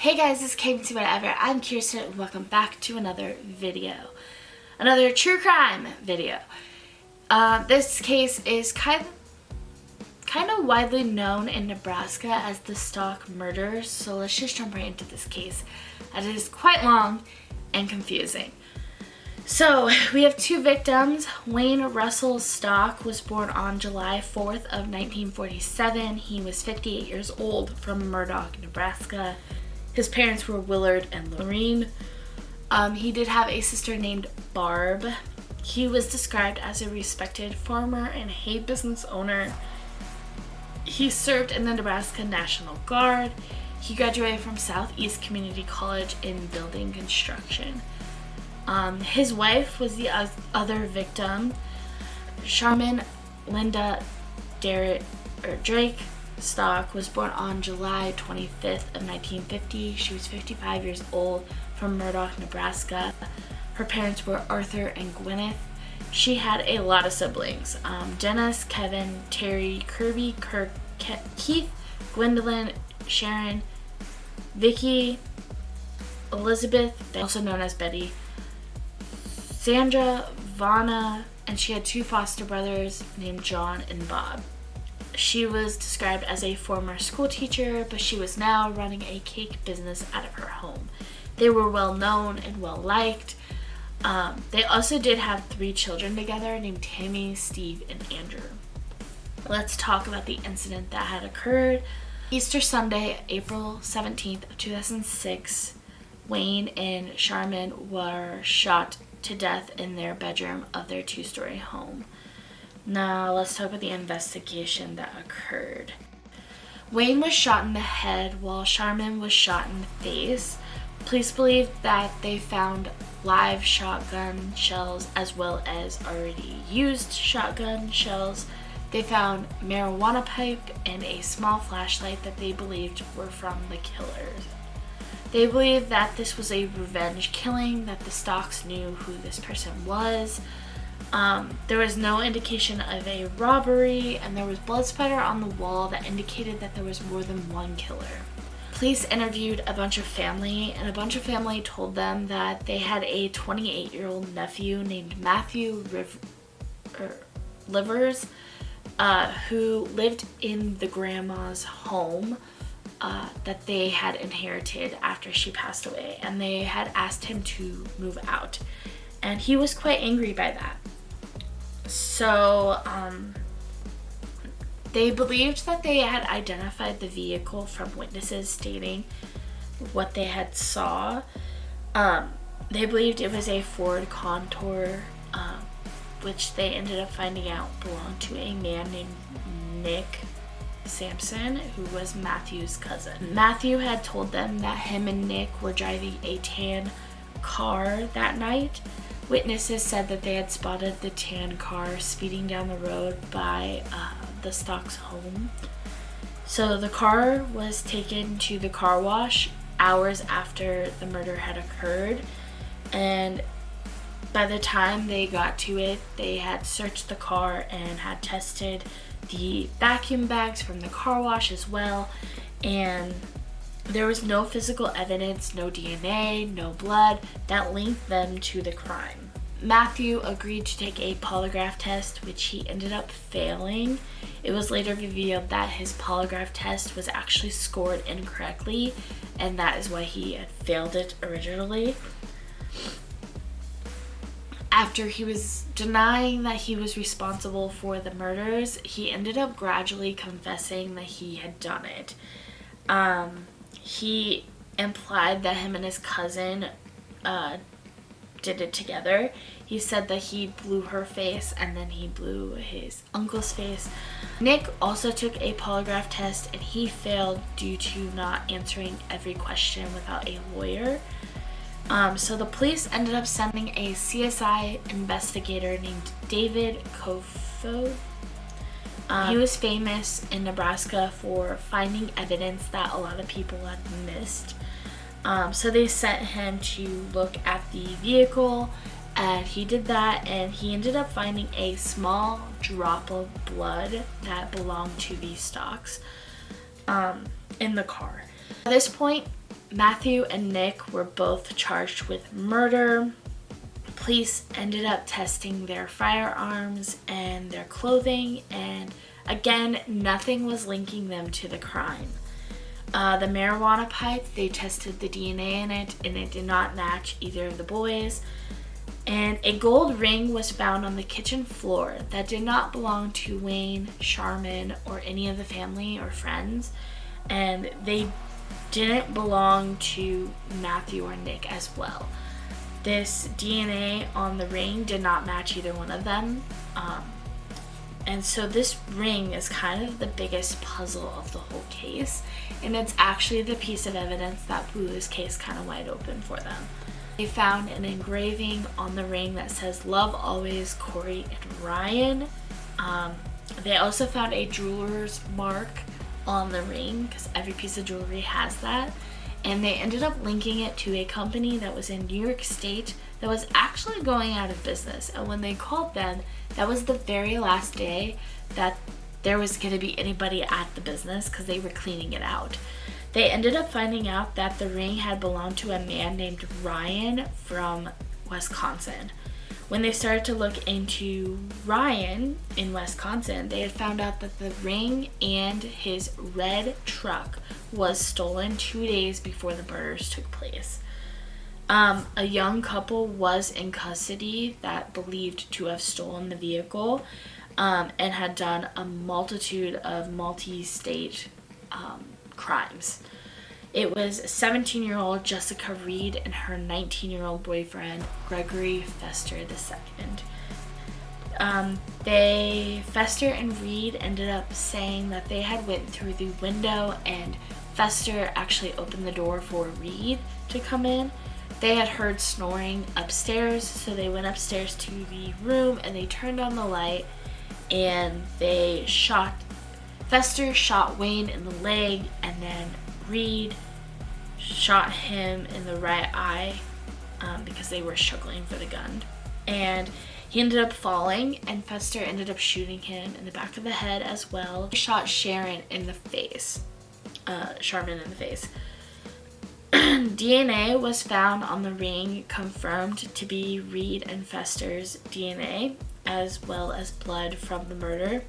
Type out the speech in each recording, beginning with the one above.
Hey guys, it's KMCers whatever. I'm Kirsten and welcome back to another video. Another true crime video. This case is kind of widely known in Nebraska as the Stock murders, so let's just jump right into this case, as it is quite long and confusing. So, we have two victims. Wayne Russell Stock was born on July 4th of 1947. He was 58 years old from Murdock, Nebraska. His parents were Willard and Lorene. He did have a sister named Barb. He was described as a respected farmer and hay business owner. He served in the Nebraska National Guard. He graduated from Southeast Community College in building construction. His wife was the other victim, Charmin Linda Drake Stock, was born on July 25th of 1950. She was 55 years old from Murdock, Nebraska. Her parents were Arthur and Gwyneth. She had a lot of siblings. Dennis, Kevin, Terry, Kirby, Kirk, Keith, Gwendolyn, Sharon, Vicky, Elizabeth, also known as Betty, Sandra, Vanna, and she had two foster brothers named John and Bob. She was described as a former school teacher, but she was now running a cake business out of her home. They were well known and well liked. They also did have three children together named Tammy, Steve, and Andrew. Let's talk about the incident that had occurred. Easter Sunday, April 17th of 2006, Wayne and Charmin were shot to death in their bedroom of their two-story home. Now let's talk about the investigation that occurred. Wayne was shot in the head while Charmin was shot in the face. Police believe that they found live shotgun shells as well as already used shotgun shells. They found marijuana pipe and a small flashlight that they believed were from the killers. They believe that this was a revenge killing, that the Stocks knew who this person was. There was no indication of a robbery, and there was blood spatter on the wall that indicated that there was more than one killer. Police interviewed a bunch of family, and a bunch of family told them that they had a 28-year-old nephew named Matthew Livers, who lived in the grandma's home that they had inherited after she passed away, and they had asked him to move out, and he was quite angry by that. So they believed that they had identified the vehicle from witnesses stating what they had saw. They believed it was a Ford Contour, which they ended up finding out belonged to a man named Nick Sampson, who was Matthew's cousin. Matthew had told them that him and Nick were driving a tan car that night. Witnesses said that they had spotted the tan car speeding down the road by the Stocks' home. So the car was taken to the car wash hours after the murder had occurred, and by the time they got to it, they had searched the car and had tested the vacuum bags from the car wash as well, and there was no physical evidence, no DNA, no blood that linked them to the crime. Matthew agreed to take a polygraph test, which he ended up failing. It was later revealed that his polygraph test was actually scored incorrectly, and that is why he had failed it originally. After he was denying that he was responsible for the murders, he ended up gradually confessing that he had done it. He implied that him and his cousin did it together. He said that he blew her face and then he blew his uncle's face. Nick also took a polygraph test and he failed due to not answering every question without a lawyer. So the police ended up sending a CSI investigator named David Kofo. He was famous in Nebraska for finding evidence that a lot of people had missed. So they sent him to look at the vehicle, and he did that, and he ended up finding a small drop of blood that belonged to the Stocks in the car. At this point, Matthew and Nick were both charged with murder. Police ended up testing their firearms and their clothing, and again, nothing was linking them to the crime. The marijuana pipe, they tested the DNA in it, and it did not match either of the boys. And a gold ring was found on the kitchen floor that did not belong to Wayne, Charmin, or any of the family or friends. And they didn't belong to Matthew or Nick as well. This DNA on the ring did not match either one of them. And so this ring is kind of the biggest puzzle of the whole case. And it's actually the piece of evidence that blew this case kind of wide open for them. They found an engraving on the ring that says, "Love always, Corey and Ryan." They also found a jeweler's mark on the ring, because every piece of jewelry has that. And they ended up linking it to a company that was in New York State that was actually going out of business. And when they called them, that was the very last day that there was going to be anybody at the business, because they were cleaning it out. They ended up finding out that the ring had belonged to a man named Ryan from Wisconsin. When they started to look into Ryan in Wisconsin, they had found out that the ring and his red truck was stolen 2 days before the murders took place. A young couple was in custody that believed to have stolen the vehicle, and had done a multitude of multi-state crimes. It was 17-year-old Jessica Reed and her 19-year-old boyfriend, Gregory Fester II. Fester and Reed ended up saying that they had went through the window, and Fester actually opened the door for Reed to come in. They had heard snoring upstairs, so they went upstairs to the room and they turned on the light, and Fester shot Wayne in the leg, and then Reed shot him in the right eye, because they were struggling for the gun. And he ended up falling, and Fester ended up shooting him in the back of the head as well. He shot Charmin in the face. DNA was found on the ring, confirmed to be Reed and Fester's DNA, as well as blood from the murder.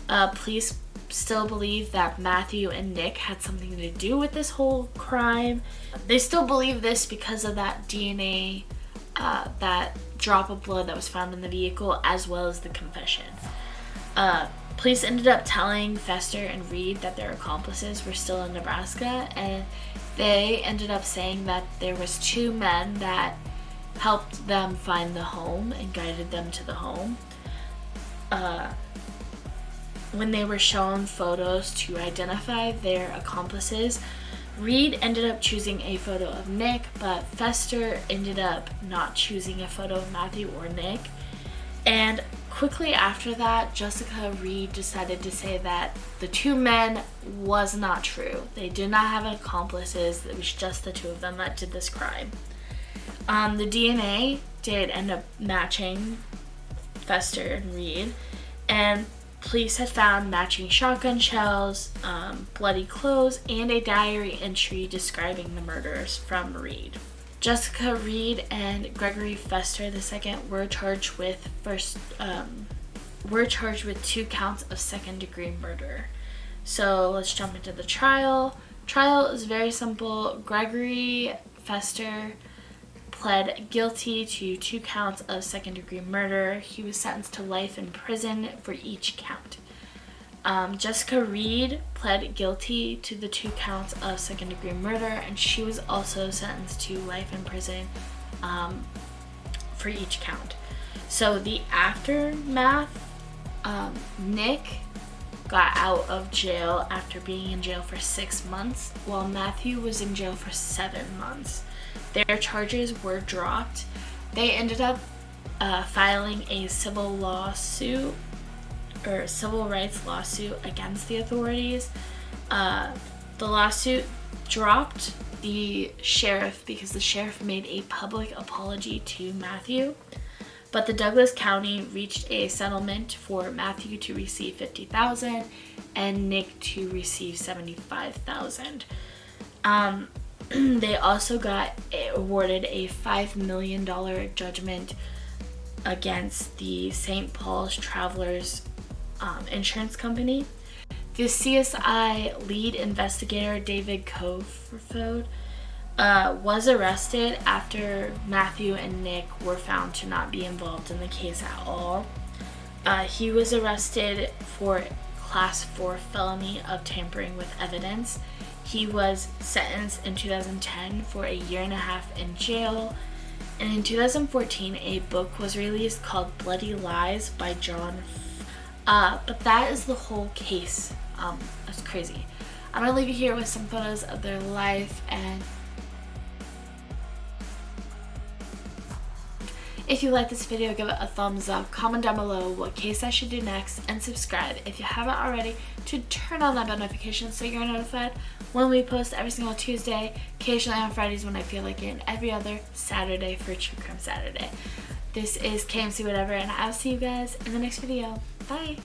Police still believe that Matthew and Nick had something to do with this whole crime. They still believe this because of that DNA, that drop of blood that was found in the vehicle, as well as the confession. Police ended up telling Fester and Reed that their accomplices were still in Nebraska, and they ended up saying that there was 2 men that helped them find the home and guided them to the home. When they were shown photos to identify their accomplices, Reed ended up choosing a photo of Nick, but Fester ended up not choosing a photo of Matthew or Nick. And quickly after that, Jessica Reed decided to say that the 2 men was not true. They did not have accomplices. It was just the 2 of them that did this crime. The DNA did end up matching Fester and Reed, and police had found matching shotgun shells, bloody clothes, and a diary entry describing the murders from Reed. Jessica Reed and Gregory Fester II were charged with 2 counts of second-degree murder. So let's jump into the trial. Trial is very simple. Gregory Fester pled guilty to 2 counts of second-degree murder. He was sentenced to life in prison for each count. Jessica Reed pled guilty to the 2 counts of second-degree murder, and she was also sentenced to life in prison for each count. So the aftermath, Nick got out of jail after being in jail for 6 months, while Matthew was in jail for 7 months. Their charges were dropped. They ended up filing a civil rights lawsuit against the authorities. The lawsuit dropped the sheriff because the sheriff made a public apology to Matthew, but the Douglas County reached a settlement for Matthew to receive $50,000 and Nick to receive $75,000. They also got awarded a $5 million judgment against the St. Paul's Travelers insurance company. The CSI lead investigator, David Kofod, was arrested after Matthew and Nick were found to not be involved in the case at all. He was arrested for Class 4 felony of tampering with evidence. He was sentenced in 2010 for a year and a half in jail. And in 2014, a book was released called Bloody Lies by John. But that is the whole case. That's crazy. I'm gonna leave you here with some photos of their life, and if you like this video, give it a thumbs up, comment down below what case I should do next, and subscribe if you haven't already to turn on that bell notification so you're notified when we post every single Tuesday, occasionally on Fridays when I feel like it, and every other Saturday for True Crime Saturday. This is KMC Whatever, and I'll see you guys in the next video. Bye!